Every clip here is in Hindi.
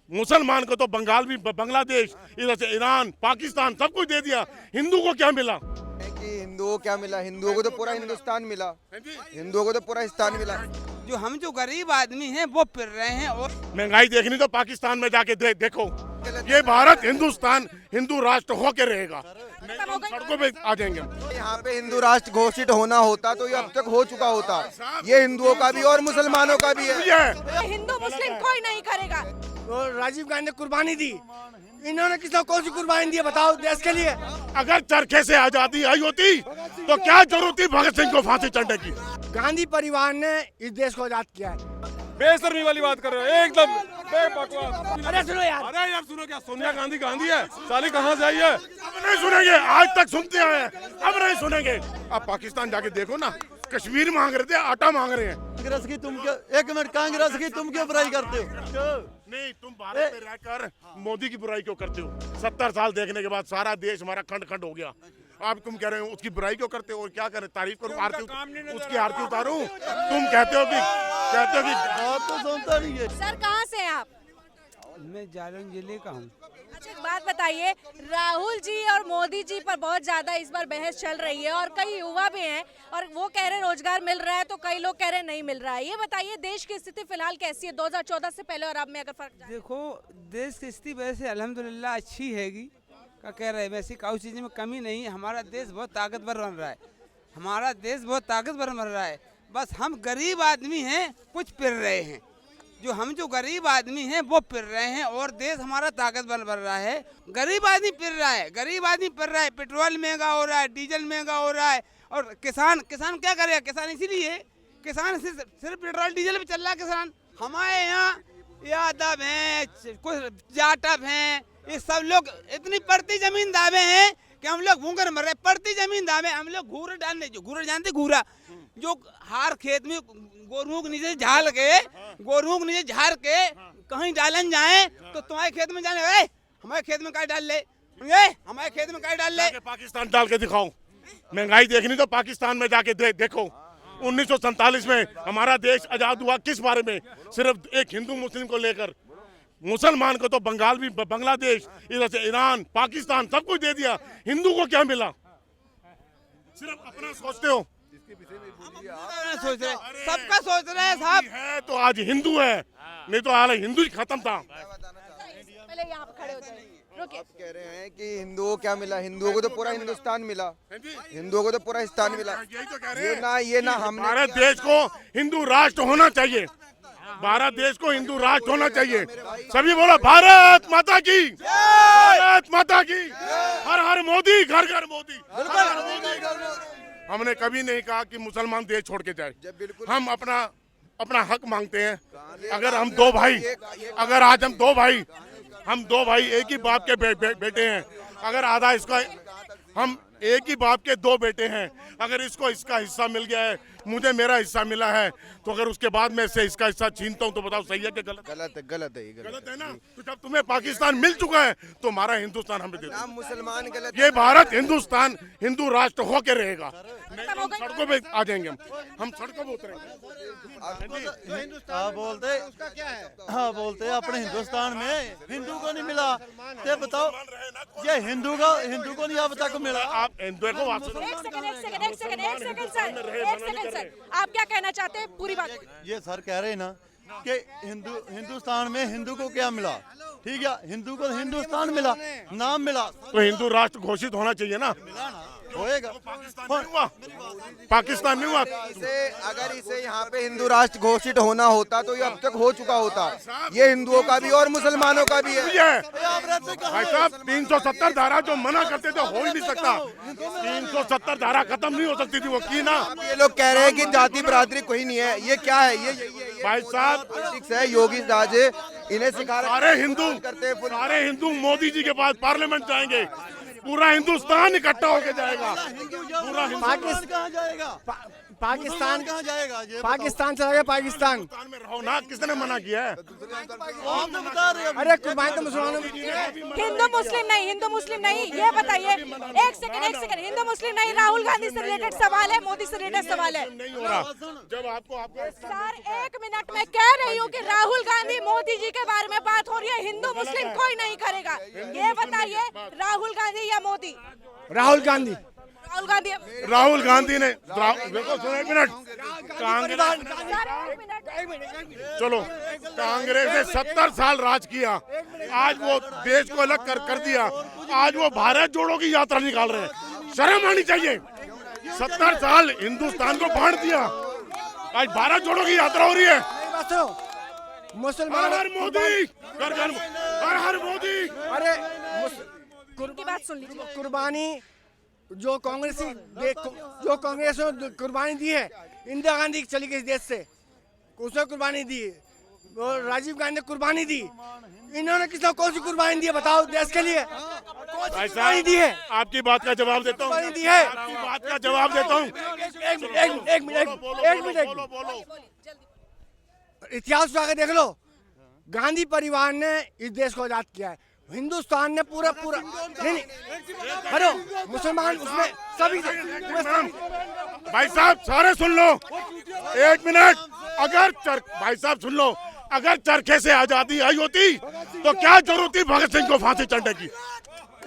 मुसलमान को तो बंगाल भी, बांग्लादेश, इधर से ईरान, पाकिस्तान सब कुछ दे दिया। हिंदू को क्या मिला? कि हिंदुओं को क्या मिला? हिंदुओं को तो पूरा हिंदुस्तान मिला। हिंदुओं को तो पूरा हिंदुस्तान मिला। जो गरीब आदमी हैं वो फिर रहे हैं। और महंगाई देखनी तो पाकिस्तान में जाके देखो। ये भारत हिंदुस्तान हिंदू राष्ट्र होके रहेगा, नहीं तो हम सड़कों पे आ जाएंगे। यहाँ पे हिंदू राष्ट्र घोषित होना होता तो ये अब तक हो चुका होता। ये हिंदुओं का भी और मुसलमानों का भी है। हिंदू मुस्लिम कोई नहीं करेगा। तो राजीव गांधी ने कुर्बानी दी, इन्होंने किसी कौन सी कुर्बानी दी बताओ देश के लिए? अगर चरखे से आजादी आई होती तो क्या जरूरत थी भगत सिंह को फांसी चढ़ने की? गांधी परिवार ने इस देश को आजाद किया है। बेशर्मी वाली बात कर रहे हो, एकदम बेबकवास। अरे सुनो यार, अरे यार सुनो, क्या सोनिया गांधी गांधी है? साली कहाँ से आई है? अब नहीं सुनेंगे, आज तक सुनते आए हैं, अब नहीं सुनेंगे। अब पाकिस्तान जाके देखो ना, कश्मीर मांग रहे थे, आटा मांग रहे हैं। कांग्रेस की तुम क्या, एक मिनट, कांग्रेस की तुम क्यों बुराई करते हो? नहीं, तुम भारत में रहकर मोदी की बुराई क्यों करते हो? 70 साल देखने के बाद सारा देश हमारा खंड खंड हो गया। आप तुम कह रहे हो उसकी बुराई क्यों करते हो? और क्या करें, तारीफ करूं, उसकी आरती उतारूं? तुम कहते हो कि बात तो सुनता नहीं है। सर कहाँ से हैं आप? मैं जालौन जिले का हूँ। अच्छा एक बात बताइए, राहुल जी और मोदी जी पर बहुत ज्यादा इस बार बहस चल रही है और कई युवा भी हैं और वो कह रहे हैं रोजगार मिल रहा है तो कई लोग कह रहे हैं नहीं मिल रहा है। ये बताइए देश की स्थिति फिलहाल कैसी है 2014 से पहले और अब में अगर फर्क जाए? देखो, देश की स्थिति वैसे अल्हम्दुलिल्लाह अच्छी हैगी, क्या कह रहे हैं, वैसी काउ चीज़ में कमी नहीं है। हमारा देश बहुत ताकतवर बन रहा है, हमारा देश बहुत ताकतवर बन रहा है। बस हम गरीब आदमी हैं, कुछ फिर रहे हैं। जो गरीब आदमी हैं वो फिर रहे हैं और देश हमारा ताकतवर बन रहा है। गरीब आदमी फिर रहा है, गरीब आदमी फिर रहा है। पेट्रोल महंगा हो रहा है, डीजल महंगा हो रहा है और किसान क्या करेगा? किसान इसीलिए किसान सिर्फ पेट्रोल डीजल पे चल रहा है। किसान हमारे यहाँ यादव हैं, कुछ जाटव हैं, ये सब लोग इतनी पड़ती जमीन दावे हैं कि हम लोग भूखर मर रहे। पड़ती जमीन दावे हम लोग घूर डालने, जो घूर जानते, घूरा जो हार खेत में गोरुओं के नीचे झाड़ के कहीं डालन जाए तो तुम्हारे खेत में जाने, हमारे खेत में काय डाल ले, हमारे खेत में काय डाल ले। पाकिस्तान डाल के दिखाओ। महंगाई देखनी तो पाकिस्तान में जाके देखो। 1947 में हमारा देश आजाद हुआ किस बारे में? सिर्फ एक हिंदू मुस्लिम को लेकर। मुसलमान को तो बंगाल भी, बांग्लादेश, इधर से ईरान, पाकिस्तान सब कुछ दे दिया। हिंदू को क्या मिला? सिर्फ अपना सोचते हो। सोच रहे, सबका सोच रहे हैं साहब। है तो आज हिंदू है, नहीं तो हाल हिंदू ही खत्म था। पहले यहाँ पे खड़े हो जाइए, रुकिए। आप कह रहे हैं कि हिंदुओं को क्या मिला? हिंदुओं को तो पूरा हिंदुस्तान मिला। हिंदुओं को तो पूरा हिंदुस्तान मिला। यही तो कह रहे हैं। ये ना हमने भारत देश को हिंदू राष्ट्र होना चाहिए। भारत देश को हिंदू राष्ट्र होना चाहिए। सभी बोलो भारत माता की, भारत माता की, हर हर मोदी, घर घर मोदी। हमने कभी नहीं कहा कि मुसलमान देश छोड़ के जाए। हम अपना हक मांगते हैं। अगर हम दो भाई, अगर आज हम दो भाई एक ही बाप के बेटे हैं, अगर आधा इसका, हम एक ही बाप के दो बेटे हैं, अगर इसको इसका हिस्सा मिल गया है, मुझे मेरा हिस्सा मिला है, तो अगर उसके बाद मैं से इसका हिस्सा छीनता हूं तो बताओ सही है कि गलत? गलत है ना। तो जब तुम्हें पाकिस्तान मिल चुका है तो हमारा हिंदुस्तान हमें दे दो। मुसलमान गलत। ये भारत हिंदुस्तान हिंदू राष्ट्र होके रहेगा, नहीं तो हम सड़कों पे आ जाएंगे। हम सड़कों पे उतरेंगे। बोलते अपने हिंदुस्तान में हिंदू को नहीं मिला, तो बताओ ये हिंदू को नहीं अब तक मिला। आप देखो, एक सेकंड सर, आप क्या कहना चाहते हैं पूरी बात? ये सर कह रहे हैं ना कि हिंदुस्तान में हिंदू को क्या मिला? ठीक है, हिंदू को हिंदुस्तान मिला, नाम मिला, तो हिंदू राष्ट्र घोषित होना चाहिए ना। होएगा। पाकिस्तान नहीं हुआ। अगर इसे यहाँ पे हिंदू राष्ट्र घोषित होना होता तो ये अब तक हो चुका होता। ये हिंदुओं का भी और मुसलमानों का भी है। भाई साहब 370 धारा जो मना करते थे हो ही नहीं सकता। 370 धारा खत्म नहीं हो सकती थी, वो की ना। ये लोग कह रहे हैं कि जाति बरादरी कोई नहीं है। ये क्या है? ये भाई साहब पॉलिटिक्स है। योगी राजे इन्हें सिखा रहे। सारे हिंदू मोदी जी के पास पार्लियामेंट जाएंगे, पूरा हिंदुस्तान इकट्ठा होके जाएगा। पूरा पाकिस्तान कहाँ जाएगा? पाकिस्तान कहाँ जाएगा? पाकिस्तान चला गया। पाकिस्तान में रहो ना, किसने मना किया है? आप तो बता रहे हैं। अरे कुर्बानी तो मुसलमानों की। हिंदू मुस्लिम नहीं, ये बताइए। एक सेकंड, हिंदू मुस्लिम नहीं, राहुल गांधी से रिलेटेड सवाल है, मोदी से रिलेटेड सवाल है। नहीं हो रहा। जब आपको सर 1 मिनट में कह रही हूँ कि राहुल गांधी मोदी मोदी जी के बारे में बात हो रही है, हिंदू मुस्लिम कोई नहीं करेगा। ये बताइए राहुल गांधी या मोदी? राहुल गांधी। राहुल गांधी। राहुल गांधी ने देखो सुनो एक मिनट, कांग्रेस चलो कांग्रेस ने 70 साल राज किया, आज वो देश को अलग कर दिया, आज वो भारत जोड़ो की यात्रा निकाल रहे हैं, शर्म आनी चाहिए। 70 साल हिंदुस्तान को बांट दिया, आज भारत जोड़ो की यात्रा हो रही है। मुसलमान हर मोदी, हर हर मोदी। अरे की बात सुन लीजिए। कुर्बानी जो कांग्रेस ने कुर्बानी दी है, इंदिरा गांधी चली गई इस देश से, उसने कुर्बानी दी, और राजीव गांधी ने कुर्बानी दी, इन्होंने किसने कौन सी कुर्बानी दी है बताओ देश के लिए? भाई कुर्बानी दी है। आपकी बात का जवाब देता हूँ, कुर्बानी दी है। आपकी बात का जवाब देता हूँ। एक मिनट इतिहास उठा के देख लो, गांधी परिवार ने इस देश को आजाद किया है, हिंदुस्तान ने पूरा नहीं हेलो मुसलमान उसमें सभी भाई साहब सारे सुन लो, एक मिनट, अगर भाई साहब सुन लो, अगर चरखे से आजादी आई होती तो क्या जरूरत थी भगत सिंह को फांसी चढ़ने की?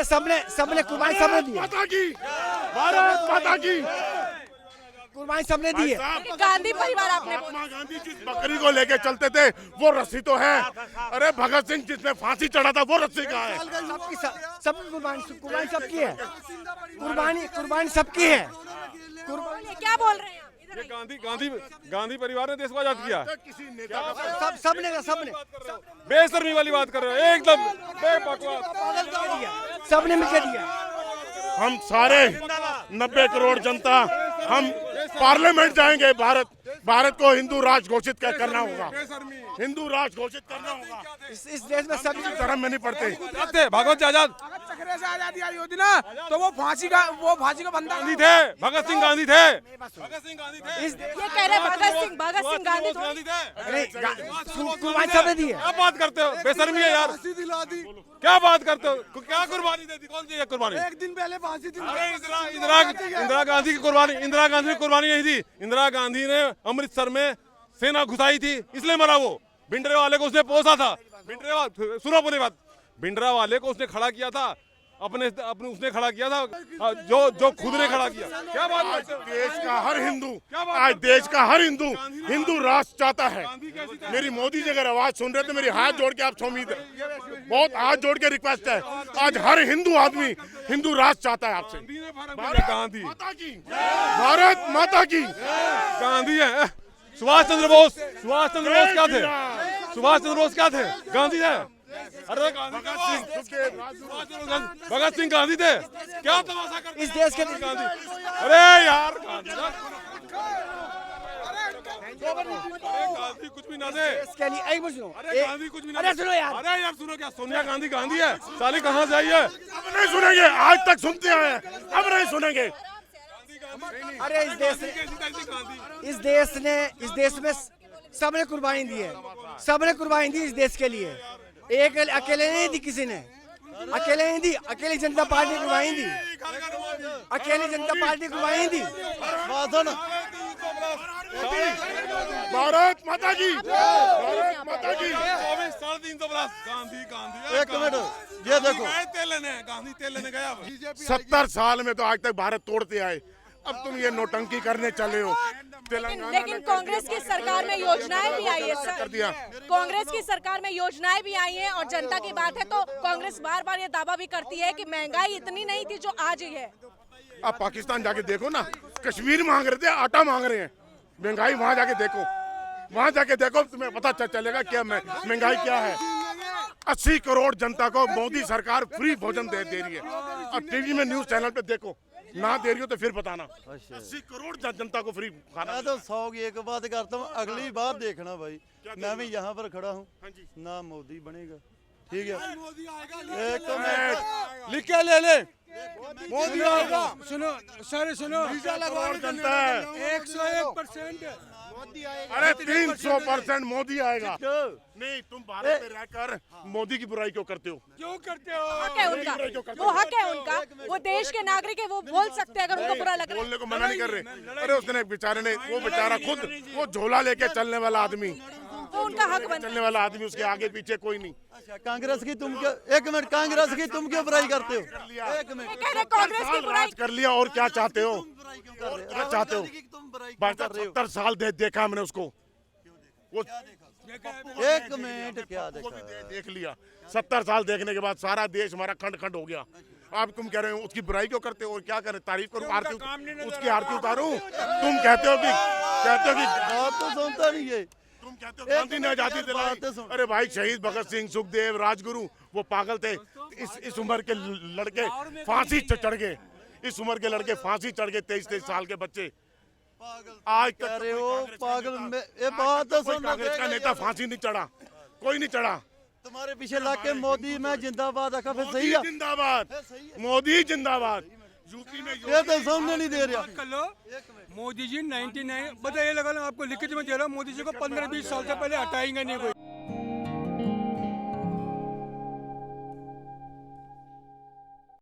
सबने कुर्बानी सबने दी है, माता की, भारत माता की कुर्बानी सबने दी है। गांधी परिवार आपने महात्मा गांधी जिस बकरी को लेके चलते थे वो रस्सी तो है, अरे भगत सिंह जिसने फांसी चढ़ा था वो रस्सी कहाँ है? सबकी कुर्बानी सबकी है, कुर्बानी सबकी है। क्या बोल रहे हैं आप? इधर आइए। गांधी परिवार ने देश को आजाद किया। किसी नेता का सबने बेशर्मी वाली बात कर रहे हो, एकदम बेबकवास। सबने मिलकर दिया। हम सारे 90 करोड़ जनता हम पार्लियामेंट जाएंगे, भारत को हिंदू राष्ट्र घोषित करना होगा, हिंदू राष्ट्र घोषित करना होगा। इस देश में सभी धर्म में नहीं पड़ते थे भगवत आजाद चक्रे से आजादी आई होती ना तो वो फांसी का बंदा गांधी थे, भगत सिंह गांधी थे। ये कह रहे भगत सिंह गांधी कुर्बानी सबने दी है। क्या बात करते हो, बेशर्मी है यार, क्या बात करते हो? क्या कुर्बानी दे दी, कौन सी कुर्बानी? एक दिन पहले फांसी दी। इंदिरा गांधी की कुर्बानी, इंदिरा गांधी की कुर्बानी नहीं थी। इंदिरा गांधी ने अमृतसर में सेना घुसाई थी, इसलिए मरा वो। भिंडरे वाले को उसने पोसा था, सुनो पूरी बात, भिंडरा वाले को उसने खड़ा किया था, अपने उसने खड़ा किया था, जो खुद ने खड़ा किया। क्या बात करते हो? देश का हर हिंदू, आज देश का हर हिंदू हिंदू राष्ट्र चाहता है। मेरी मोदी जी अगर आवाज सुन रहे तो मेरी हाथ जोड़ के आपसे उम्मीद है, बहुत हाथ जोड़ के रिक्वेस्ट है, आज हर हिंदू आदमी हिंदू राष्ट्र चाहता है आपसे। गांधी माता की, भारत माता की। गांधी है। सुभाष चंद्र बोस क्या थे? सुभाष चंद्र बोस क्या थे? गांधी है। अरे भगत सिंह गांधी थे। क्या तमाशा करते इस देश के गांधी? अरे यार गांधी कुछ भी ना दे इसके लिए एक सुनो। अरे गांधी कुछ भी ना। अरे सुनो यार, अरे यार सुनो, क्या सोनिया गांधी गांधी है? साली कहाँ से आई है? अब नहीं सुनेंगे, आज तक सुनते आए हैं, अब नहीं सुनेंगे। अरे इस देश में सबने कुर्बानी दी है, सबने कुर्बानी दी इस देश के लिए। एक अकेले नहीं दी, किसी ने अकेले नहीं दी, अकेली जनता पार्टी कुर्बानी दी, अकेली जनता पार्टी कुर्बानी दी। भारत माता की, भारत माता की। 350 गांधी एक मिनट, ये देखो, गांधी तेल लेने गया। 70 साल में तो आज तक भारत तोड़ते आए, अब तुम ये नौटंकी करने चले हो। लेकिन कांग्रेस की सरकार में योजनाएं भी आई है सर, कांग्रेस की सरकार में योजनाएं भी आई हैं, और जनता की बात है तो कांग्रेस बार बार ये दावा भी करती है कि महंगाई इतनी नहीं थी जो आज ही है। आप पाकिस्तान जाके देखो ना, कश्मीर मांग रहे थे, आटा मांग रहे हैं। महंगाई वहां जाके देखो, वहां जाके देखो, तुम्हें पता चलेगा क्या महंगाई क्या है। 80 करोड़ जनता को मोदी सरकार फ्री भोजन दे रही है। अब टीवी में न्यूज चैनल पे देखो, ना दे रही हो तो फिर बताना। 80 करोड़ जनता को फ्री खाना। मैं तो 100 की एक बात करता हूँ, अगली बार देखना भाई, मैं भी यहाँ पर खड़ा हूँ, ना मोदी बनेगा, ठीक है? एक मिनट लिख के ले मोदी आएगा। सुनो सर, सुनो, जनता है 101%। अरे 300% मोदी आएगा। नहीं, तुम भारत में रहकर मोदी की बुराई क्यों करते हो? क्यों करते हो? हक है उनका, वो हक है उनका, वो देश के नागरिक है, वो बोल सकते हैं अगर उनको बुरा लग रहा है। बोलने को मना नहीं कर रहे। अरे उसने बेचारे ने, वो बेचारा खुद वो झोला लेके चलने वाला आदमी, तो उनका हक बनता चलने वाला आदमी, उसके आगे पीछे कोई नहीं। अच्छा, कांग्रेस की तुम क्यों, एक मिनट, कांग्रेस की तुम क्यों बुराई करते हो? एक है। मिनट, कह रहे कांग्रेस की बुराई राज कर लिया और क्या चाहते हो? बुराई क्यों कर रहे हो? क्या चाहते हो? राहुल गांधी की तुम बुराई क्यों भाई कर रहे हो? 70 साल देखा मैंने उसको, वो एक मिनट, क्या वो भी देखा? देख लिया। 70 साल देखने के बाद सारा देश हमारा खंड खंड हो गया। आप तुम कह रहे हो उसकी बुराई क्यों करते हो? और क्या करें, तारीफ करूं, आरती उसकी आरती उतारूं? तुम कहते हो कि बात तो सुनता नहीं है। तुम कहते हो गांधी ने आजादी मिनट, दिलाई। बातें सुन। अरे भाई, शहीद भगत सिंह, सुखदेव, राजगुरु वो पागल थे। इस उम्र के लड़के फांसी चढ़ गए। इस उम्र के लड़के फांसी चढ़ गए, 23 साल के बच्चे। आज तक कह रहे हो कोई कांग्रेस का पागल नेता- में, ये बात तो कोई सुनना कांग्रेस का नेता फांसी नहीं चढ़ा, कोई नहीं चढ़ा। तुम्हारे पीछे लग के मोदी मैं जिंदाबाद आखा, फिर सही मोदी है? जिंदाबाद, मोदी जिंदाबाद। यूपी में ये तो सुनने नहीं दे रहा। कर लो। मोदी जी 99 बताइए, लगा लो आपको लिखित में दे रहा हूं, मोदी जी को 15-20 साल से पहले हटाएंगे नहीं कोई।